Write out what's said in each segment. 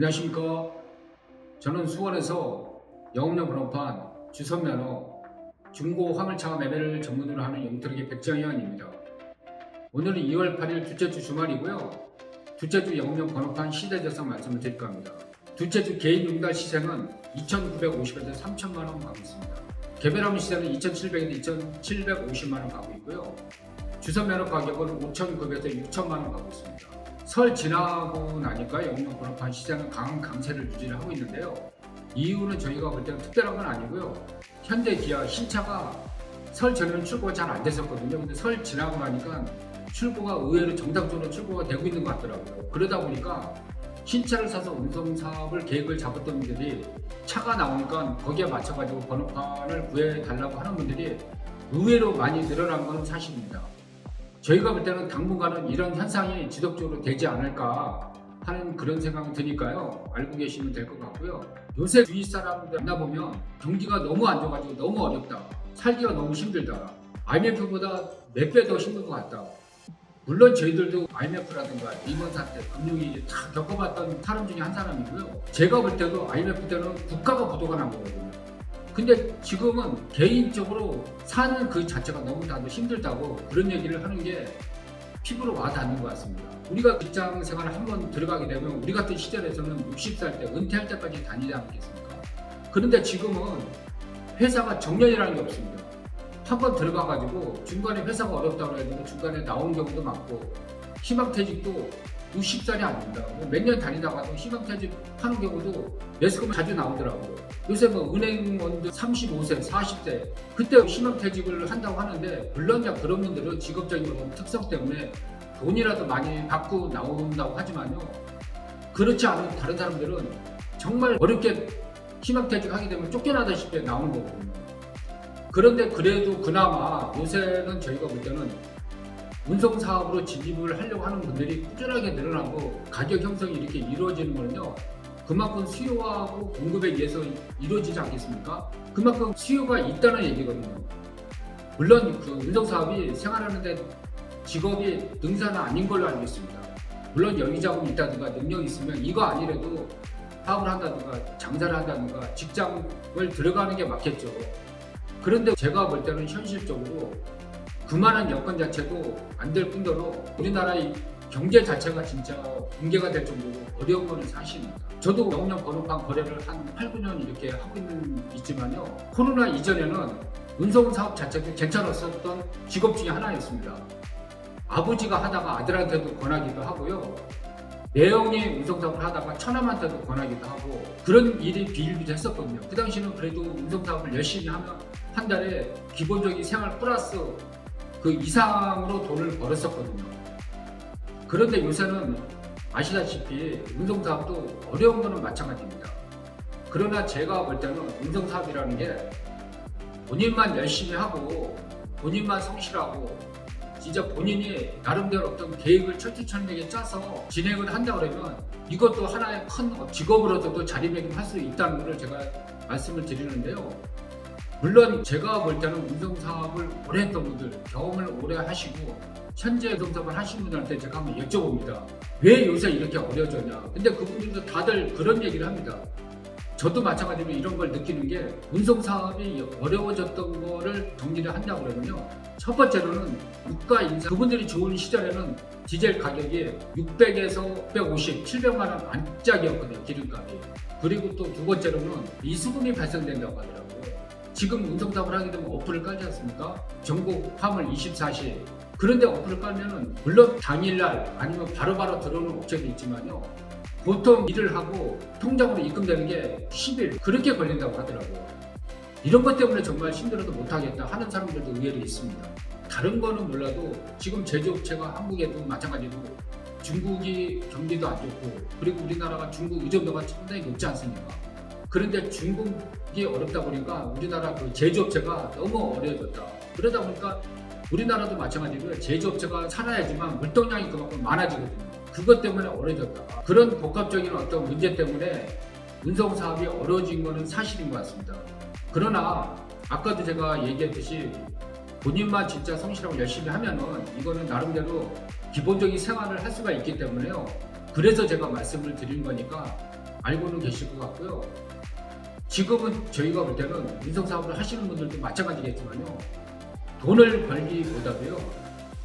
안녕하십니까. 저는 수원에서 영업용 번호판, 주선면허, 중고 화물차 매매를 전문으로 하는 영특의 백정희원입니다. 오늘은 2월 8일 둘째 주 주말이고요. 둘째 주 영업용 번호판 시대조사 말씀을 드릴까 합니다. 둘째 주 개인 용달 시세는 2,950에서 3,000만원 가고 있습니다. 개별화물 시세는 2,700에서 2,750만원 가고 있고요. 주선면허 가격은 5,900에서 6,000만원 가고 있습니다. 설 지나고 나니까 영업용 번호판 시장은 강한 강세를 유지를 하고 있는데요. 이유는 저희가 볼 때는 특별한 건 아니고요. 현대, 기아, 신차가 설 전에는 출고가 잘 안 됐었거든요. 근데 설 지나고 나니까 출고가 의외로 정상적으로 출고가 되고 있는 것 같더라고요. 그러다 보니까 신차를 사서 운송 사업을 계획을 잡았던 분들이 차가 나오니까 거기에 맞춰가지고 번호판을 구해달라고 하는 분들이 의외로 많이 늘어난 건 사실입니다. 저희가 볼 때는 당분간은 이런 현상이 지속적으로 되지 않을까 하는 그런 생각이 드니까요. 알고 계시면 될 것 같고요. 요새 주위 사람들 만나보면 경기가 너무 안 좋아가지고 너무 어렵다. 살기가 너무 힘들다. IMF보다 몇 배 더 힘든 것 같다. 물론 저희들도 IMF라든가 리먼 사태, 금융위기 다 겪어봤던 사람 중에 한 사람이고요. 제가 볼 때도 IMF 때는 국가가 부도가 난 거거든요. 근데 지금은 개인적으로 사는 그 자체가 너무 다들 힘들다고 그런 얘기를 하는 게 피부로 와닿는 것 같습니다. 우리가 직장 생활을 한번 들어가게 되면 우리 같은 시절에서는 60살 때 은퇴할 때까지 다니지 않겠습니까? 그런데 지금은 회사가 정년이라는 게 없습니다. 한번 들어가가지고 중간에 회사가 어렵다고 해도 중간에 나오는 경우도 많고 희망퇴직도 60살이 아닙니다. 몇 년 다니다가도 희망퇴직하는 경우도 매스컴에 자주 나오더라고요. 요새 뭐 은행원들 35세, 40대 그때 희망퇴직을 한다고 하는데 물론 그런 분들은 직업적인 특성 때문에 돈이라도 많이 받고 나온다고 하지만요. 그렇지 않은 다른 사람들은 정말 어렵게 희망퇴직하게 되면 쫓겨나다시피 나오는 거거든요. 그런데 그래도 그나마 요새는 저희가 볼 때는 운송사업으로 진입을 하려고 하는 분들이 꾸준하게 늘어나고 가격 형성이 이렇게 이루어지는 거는요. 그만큼 수요하고 공급에 의해서 이루어지지 않겠습니까? 그만큼 수요가 있다는 얘기거든요. 물론 그 운송사업이 생활하는데 직업이 능사는 아닌 걸로 알고 있습니다. 물론 여기자금이 있다든가 능력이 있으면 이거 아니래도 사업을 한다든가 장사를 한다든가 직장을 들어가는 게 맞겠죠. 그런데 제가 볼 때는 현실적으로 그만한 여건 자체도 안 될 뿐더러 우리나라의 경제 자체가 진짜 붕괴가 될 정도로 어려운 거는 사실입니다. 저도 영업용 번호판 거래를 한 8, 9년 이렇게 하고 있지만요. 코로나 이전에는 운송사업 자체도 괜찮았었던 직업 중에 하나였습니다. 아버지가 하다가 아들한테도 권하기도 하고요. 매형이 운송사업을 하다가 처남한테도 권하기도 하고 그런 일이 비일비재 했었거든요. 그 당시는 그래도 운송사업을 열심히 하면 한 달에 기본적인 생활 플러스 그 이상으로 돈을 벌었었거든요. 그런데 요새는 아시다시피 운송사업도 어려운 거는 마찬가지입니다. 그러나 제가 볼 때는 운송사업이라는 게 본인만 열심히 하고 본인만 성실하고 진짜 본인이 나름대로 어떤 계획을 철두철미하게 짜서 진행을 한다 그러면 이것도 하나의 큰 직업으로서도 자리매김할 수 있다는 것을 제가 말씀을 드리는데요. 물론 제가 볼 때는 운송사업을 오래 했던 분들, 경험을 오래 하시고 현재 운송사업을 하신 분들한테 제가 한번 여쭤봅니다. 왜 요새 이렇게 어려워졌냐? 근데 그분들도 다들 그런 얘기를 합니다. 저도 마찬가지로 이런 걸 느끼는 게 운송사업이 어려워졌던 거를 정리를 한다고 그러면요. 첫 번째로는 물가 인상, 그분들이 좋은 시절에는 디젤 가격이 600에서 650, 700만 원 안짝이었거든요. 기름값이. 그리고 또 두 번째로는 미수금이 발생된다고 하더라고요. 지금 운송사업을 하게 되면 어플을 깔지 않습니까? 전국 화물 24시. 그런데 어플을 깔면은 물론 당일날 아니면 바로바로 들어오는 업체도 있지만요. 보통 일을 하고 통장으로 입금되는 게 10일 그렇게 걸린다고 하더라고요. 이런 것 때문에 정말 힘들어도 못하겠다 하는 사람들도 의외로 있습니다. 다른 거는 몰라도 지금 제조업체가 한국에도 마찬가지로 중국이 경기도 안 좋고 그리고 우리나라가 중국 의존도가 상당히 높지 않습니까? 그런데 중국이 어렵다 보니까 우리나라 그 제조업체가 너무 어려워졌다. 그러다 보니까 우리나라도 마찬가지로 제조업체가 살아야지만 물동량이 그만큼 많아지거든요. 그것 때문에 어려워졌다. 그런 복합적인 어떤 문제 때문에 운송사업이 어려워진 것은 사실인 것 같습니다. 그러나 아까도 제가 얘기했듯이 본인만 진짜 성실하고 열심히 하면은 이거는 나름대로 기본적인 생활을 할 수가 있기 때문에요. 그래서 제가 말씀을 드린 거니까 알고는 계실 것 같고요. 지금은 저희가 볼 때는 운송사업을 하시는 분들도 마찬가지겠지만요. 돈을 벌기보다도요.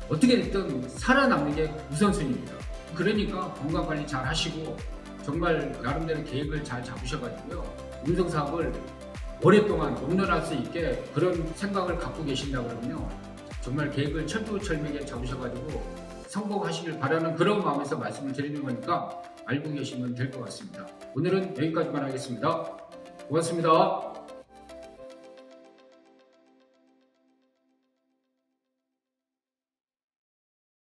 어떻게 됐든 살아남는 게 우선순위입니다. 그러니까 건강관리 잘 하시고 정말 나름대로 계획을 잘 잡으셔가지고요. 운송사업을 오랫동안 롱런할 수 있게 그런 생각을 갖고 계신다 그러면요. 정말 계획을 철두철미하게 잡으셔가지고 성공하시길 바라는 그런 마음에서 말씀을 드리는 거니까 알고 계시면 될 것 같습니다. 오늘은 여기까지만 하겠습니다. 고맙습니다.